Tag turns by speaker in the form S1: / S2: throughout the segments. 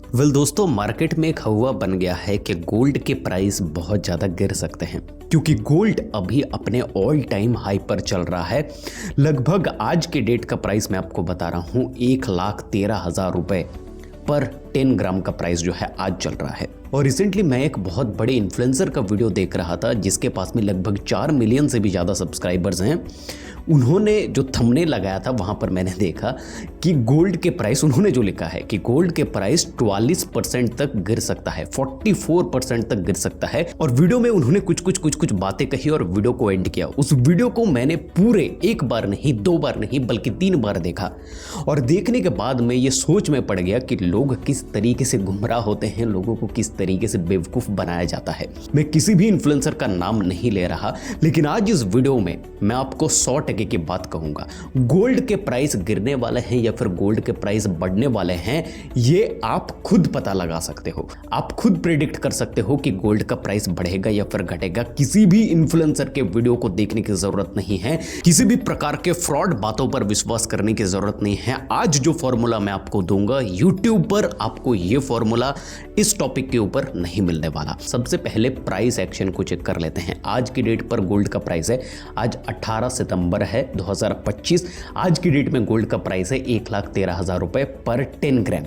S1: दोस्तों, मार्केट में एक हवा बन गया है कि गोल्ड के प्राइस बहुत ज़्यादा गिर सकते हैं क्योंकि गोल्ड अभी अपने ऑल टाइम हाई पर चल रहा है। लगभग आज के डेट का प्राइस मैं आपको बता रहा हूँ 1,13,000 रुपये पर 10 ग्राम का प्राइस जो है आज चल रहा है। और रिसेंटली मैं एक बहुत बड़े इन्फ्लुएंसर का वीडियो देख रहा था जिसके पास में लगभग 4 मिलियन से भी ज़्यादा सब्सक्राइबर्स हैं। उन्होंने जो थंबनेल लगाया था वहाँ पर मैंने देखा कि गोल्ड के प्राइस, उन्होंने जो लिखा है कि गोल्ड के प्राइस 44% तक गिर सकता है, 44% तक गिर सकता है। और वीडियो में उन्होंने कुछ बातें कही और वीडियो को एंड किया। उस वीडियो को मैंने पूरे एक बार नहीं, 2 बार नहीं बल्कि 3 बार देखा। और देखने के बाद मैं ये सोच में पड़ गया कि लोग किस तरीके से गुमराह होते हैं, लोगों को किस तरीके से बेवकूफ़ बनाया जाता है। मैं किसी भी इन्फ्लुएंसर का नाम नहीं ले रहा, लेकिन आज इस वीडियो में मैं आपको 100% की बात कहूंगा। गोल्ड के प्राइस गिरने वाले हैं या फिर गोल्ड के प्राइस बढ़ने वाले हैं, ये आप खुद पता लगा सकते हो। आप खुद प्रेडिक्ट कर सकते हो कि गोल्ड का प्राइस बढ़ेगा या फिर घटेगा। किसी भी इन्फ्लुएंसर के वीडियो को देखने की जरूरत नहीं है, किसी भी प्रकार के फ्रॉड बातों पर विश्वास करने की जरूरत नहीं है। आज जो फॉर्मूला मैं आपको दूंगा यूट्यूब पर, आपको ये फॉर्मूला इस टॉपिक के ऊपर नहीं मिलने वाला। सबसे पहले प्राइस एक्शन को चेक कर लेते हैं। आज की डेट पर गोल्ड का प्राइस है, आज 18 सितंबर है 2025। आज की डेट में गोल्ड का प्राइस है 1,13,000 रुपए पर 10 ग्राम।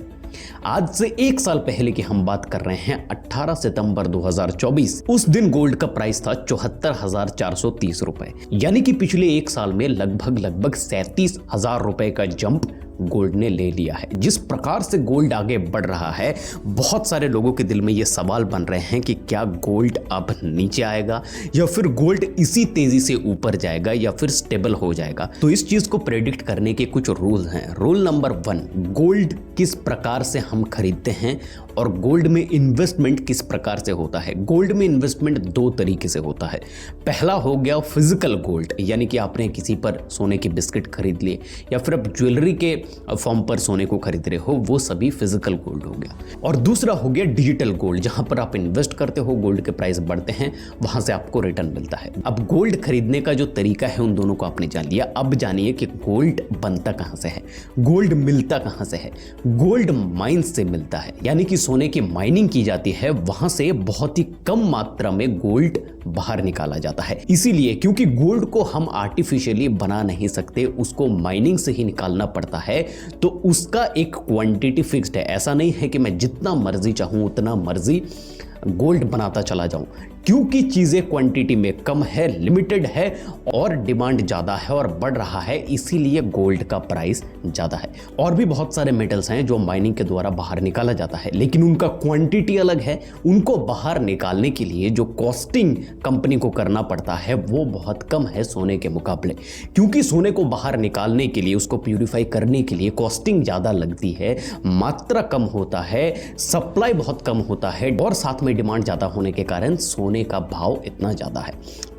S1: आज से 1 साल पहले की हम बात कर रहे हैं, 18 सितंबर 2024। उस दिन गोल्ड का प्राइस था 74,430 रुपए। यानी कि पिछले 1 साल में लगभग 37,000 रुपए का जंप गोल्ड ने ले लिया है। जिस प्रकार से गोल्ड आगे बढ़ रहा है, बहुत सारे लोगों के दिल में ये सवाल बन रहे हैं कि क्या गोल्ड अब नीचे आएगा या फिर गोल्ड इसी तेजी से ऊपर जाएगा या फिर स्टेबल हो जाएगा। तो इस चीज को प्रेडिक्ट करने के कुछ रूल हैं। रूल नंबर 1, गोल्ड किस प्रकार से हम खरीदते हैं और गोल्ड में इन्वेस्टमेंट किस प्रकार से होता है। गोल्ड में इन्वेस्टमेंट 2 तरीके से होता है। पहला हो गया फिजिकल गोल्ड, यानी कि आपने किसी पर सोने के बिस्किट खरीद लिए या फिर आप ज्वेलरी के फॉर्म पर सोने को खरीद रहे हो, वो सभी फिजिकल गोल्ड हो गया। और दूसरा हो गया डिजिटल गोल्ड, जहां पर आप इन्वेस्ट करते हो, गोल्ड के प्राइस बढ़ते हैं, वहां से आपको रिटर्न मिलता है। अब गोल्ड खरीदने का जो तरीका है उन दोनों को आपने जान लिया। अब जानिए कि गोल्ड बनता कहां से है, गोल्ड मिलता कहां से है। गोल्ड माइंस से मिलता है, यानी कि सोने की माइनिंग की जाती है, वहां से बहुत ही कम मात्रा में गोल्ड बाहर निकाला जाता है। इसीलिए क्योंकि गोल्ड को हम आर्टिफिशियली बना नहीं सकते, उसको माइनिंग से ही निकालना पड़ता है, तो उसका एक क्वांटिटी फिक्स्ड है। ऐसा नहीं है कि मैं जितना मर्जी चाहूं उतना मर्जी गोल्ड बनाता चला जाऊं, क्योंकि चीजें क्वांटिटी में कम है, लिमिटेड है और डिमांड ज्यादा है और बढ़ रहा है, इसीलिए गोल्ड का प्राइस ज्यादा है। और भी बहुत सारे मेटल्स हैं जो माइनिंग के द्वारा बाहर निकाला जाता है, लेकिन उनका क्वांटिटी अलग है। उनको बाहर निकालने के लिए जो कॉस्टिंग कंपनी को करना पड़ता है वो बहुत कम है सोने के मुकाबले, क्योंकि सोने को बाहर निकालने के लिए, उसको प्यूरिफाई करने के लिए कॉस्टिंग ज्यादा लगती है, मात्रा कम होता है, सप्लाई बहुत कम होता है और साथ में डिमांड ज्यादा होने के कारण सोने का भाव इतना ज्यादा है।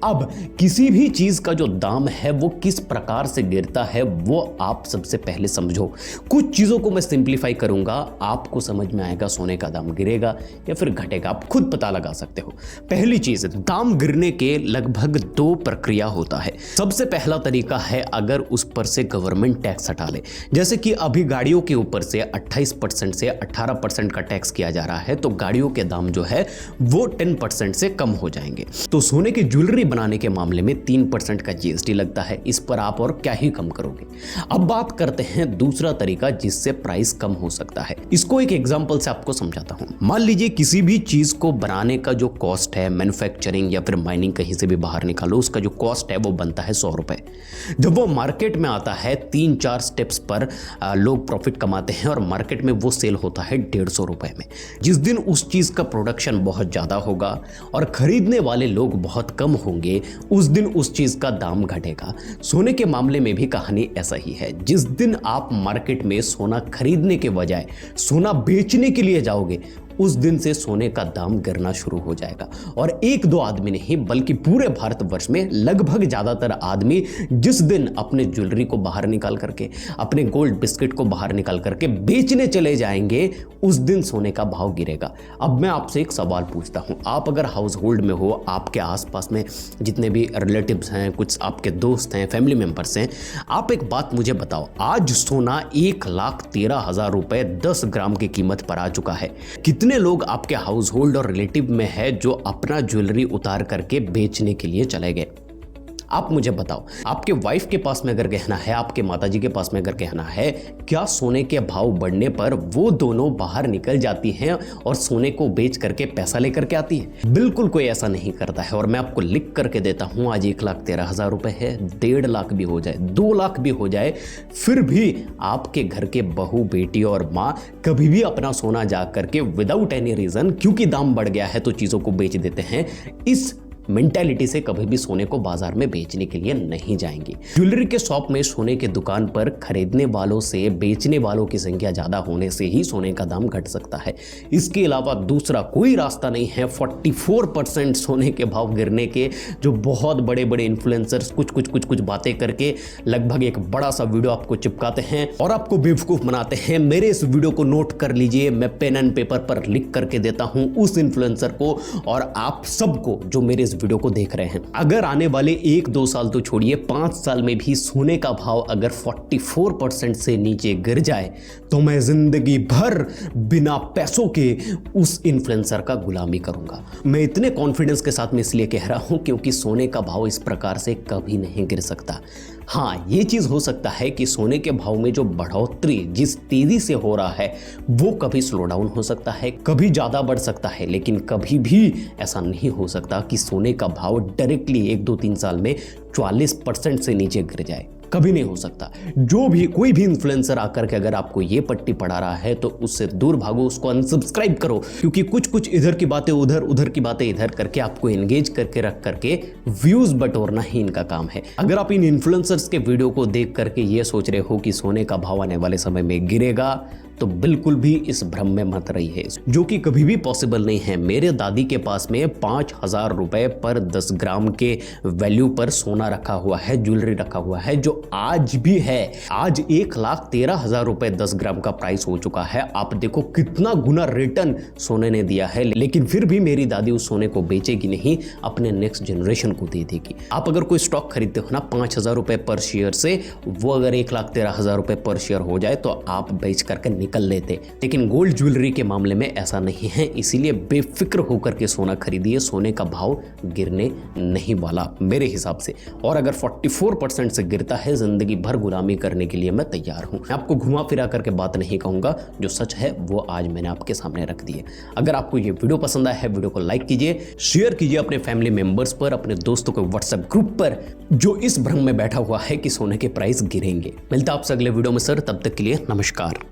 S1: अब किसी भी चीज का जो दाम है वो किस प्रकार से गिरता है वो आप सबसे पहले समझो। कुछ चीजों को मैं सिंप्लीफाई करूंगा, आपको समझ में आएगा सोने का दाम गिरेगा या फिर घटेगा, आप खुद पता लगा सकते हो। पहली चीज, दाम गिरने के लगभग 2 प्रक्रिया होता है। सबसे पहला तरीका है अगर उस पर से गवर्नमेंट टैक्स हटा ले। जैसे कि अभी गाड़ियों के ऊपर से 28% से 18% का टैक्स किया जा रहा है, तो गाड़ियों के दाम जो है वो 10% से कम हो जाएंगे। तो सोने की ज्वेलरी बनाने के मामले में 3% का जीएसटी लगता है। इस पर आप और क्या ही कम करोगे। अब बात करते हैं दूसरा तरीका जिससे प्राइस कम हो सकता है। इसको एक एग्जांपल से आपको समझाता हूं। मान लीजिए किसी भी चीज को बनाने का जो कॉस्ट है, मैन्युफैक्चरिंग या फिर माइनिंग कहीं से भी बाहर निकालो, उसका जो कॉस्ट है वो बनता है 100 रुपए। जब वो मार्केट में आता है 3-4 स्टेप्स पर लोग प्रॉफिट कमाते हैं और मार्केट में वो सेल होता है 150 रुपए में। जिस दिन उस चीज का प्रोडक्शन बहुत ज्यादा होगा और खरीदने वाले लोग बहुत कम होंगे, उस दिन उस चीज का दाम घटेगा। सोने के मामले में भी कहानी ऐसा ही है। जिस दिन आप मार्केट में सोना खरीदने के बजाय सोना बेचने के लिए जाओगे, उस दिन से सोने का दाम गिरना शुरू हो जाएगा। और एक दो आदमी नहीं बल्कि पूरे भारतवर्ष में लगभग ज्यादातर आदमी जिस दिन अपने ज्वेलरी को बाहर निकाल करके, अपने गोल्ड बिस्किट को बाहर निकाल करके बेचने चले जाएंगे, उस दिन सोने का भाव गिरेगा। अब मैं आपसे एक सवाल पूछता हूं, आप अगर हाउस होल्ड में हो, आपके आसपास में जितने भी रिलेटिव्स हैं, कुछ आपके दोस्त हैं, फैमिली मेंबर्स हैं, आप एक बात मुझे बताओ, आज सोना 1,13,000 रुपए 10 ग्राम की कीमत पर आ चुका है। कितने लोग आपके हाउस होल्ड और रिलेटिव में है जो अपना ज्वेलरी उतार करके बेचने के लिए चले गए? आप मुझे बताओ, आपके वाइफ के पास में अगर गहना है, आपके माताजी के पास में अगर गहना है, क्या सोने के भाव बढ़ने पर वो दोनों बाहर निकल जाती हैं और सोने को बेच करके पैसा लेकर के आती है? बिल्कुल कोई ऐसा नहीं करता है। और मैं आपको लिख करके देता हूं, आज 1,13,000 रुपए है, 1.5 लाख भी हो जाए, 2 लाख भी हो जाए, फिर भी आपके घर के बहू, बेटी और माँ कभी भी अपना सोना जा करके विदाउट एनी रीजन, क्योंकि दाम बढ़ गया है तो चीजों को बेच देते हैं, इस मेंटालिटी से कभी भी सोने को बाजार में बेचने के लिए नहीं जाएंगे। ज्वेलरी के शॉप में, सोने के दुकान पर खरीदने वालों से बेचने वालों की संख्या ज्यादा होने से ही सोने का दाम घट सकता है। इसके अलावा दूसरा कोई रास्ता नहीं है। 44% सोने के भाव गिरने के जो बहुत बड़े बड़े इन्फ्लुएंसर्स कुछ बातें करके लगभग एक बड़ा सा वीडियो आपको चिपकाते हैं और आपको बेवकूफ बनाते हैं। मेरे इस वीडियो को नोट कर लीजिए, मैं पेन एंड पेपर पर लिख करके देता हूं उस इन्फ्लुएंसर को और आप सबको जो मेरे वीडियो को देख रहे हैं। अगर आने वाले 1-2 साल तो छोड़िए, 5 साल में भी सोने का भाव अगर 44% से नीचे गिर जाए तो मैं जिंदगी भर बिना पैसों के उस इन्फ्लुएंसर का गुलामी करूंगा। मैं इतने कॉन्फिडेंस के साथ में इसलिए कह रहा हूं क्योंकि सोने का भाव इस प्रकार से कभी नहीं गिर सकता। हाँ, ये चीज हो सकता है कि सोने के भाव में जो बढ़ोतरी जिस तेजी से हो रहा है वो कभी स्लो डाउन हो सकता है, कभी ज्यादा बढ़ सकता है, लेकिन कभी भी ऐसा नहीं हो सकता कि सोने का भाव डायरेक्टली 1-2-3 साल में 44% से नीचे गिर जाए। कभी नहीं हो सकता। जो भी कोई भी इन्फ्लुएंसर आकर के अगर आपको ये पट्टी पढ़ा रहा है तो उससे दूर भागो, उसको अनसब्सक्राइब करो, क्योंकि कुछ इधर की बातें उधर, उधर की बातें इधर करके आपको एंगेज करके रख करके व्यूज बटोरना ही इनका काम है। अगर आप इन इन्फ्लुएंसर्स के वीडियो को देख करके ये सोच रहे हो कि सोने का भाव आने वाले समय में गिरेगा तो बिल्कुल भी इस भ्रम में मत रहिए, जो कि कभी भी पॉसिबल नहीं है। मेरे दादी के पास में 5,000 रुपए पर 10 ग्राम के वैल्यू पर सोना रखा हुआ है, ज्वेलरी रखा हुआ है, जो आज भी है। आज 1,13,000 रुपए 10 ग्राम का प्राइस हो चुका है। आप देखो कितना गुना रिटर्न सोने ने दिया है, लेकिन फिर भी मेरी दादी उस सोने को बेचेगी नहीं, अपने नेक्स्ट जनरेशन को दे देगी। आप अगर कोई स्टॉक खरीदते हो ना 5,000 रुपए पर शेयर से, वो अगर 1,13,000 रुपए पर शेयर हो जाए तो आप बेच करके निकल लेते। लेकिन गोल्ड ज्वेलरी के मामले में ऐसा नहीं है, इसीलिए बेफिक्र होकर के सोना खरीदिए, सोने का भाव गिरने नहीं वाला मेरे हिसाब से। और अगर 44% से गिरता है, जिंदगी भर गुलामी करने के लिए मैं तैयार हूं। मैं आपको घुमा फिरा करके बात नहीं कहूंगा, जो सच है वो आज मैंने आपके सामने रख दी है। अगर आपको ये वीडियो पसंद आया है, वीडियो को लाइक कीजिए, शेयर कीजिए अपने फैमिली मेंबर्स पर, अपने दोस्तों के व्हाट्सएप ग्रुप पर जो इस भ्रम में बैठा हुआ है कि सोने के प्राइस गिरेंगे। मिलता है आपसे अगले वीडियो में सर, तब तक के लिए नमस्कार।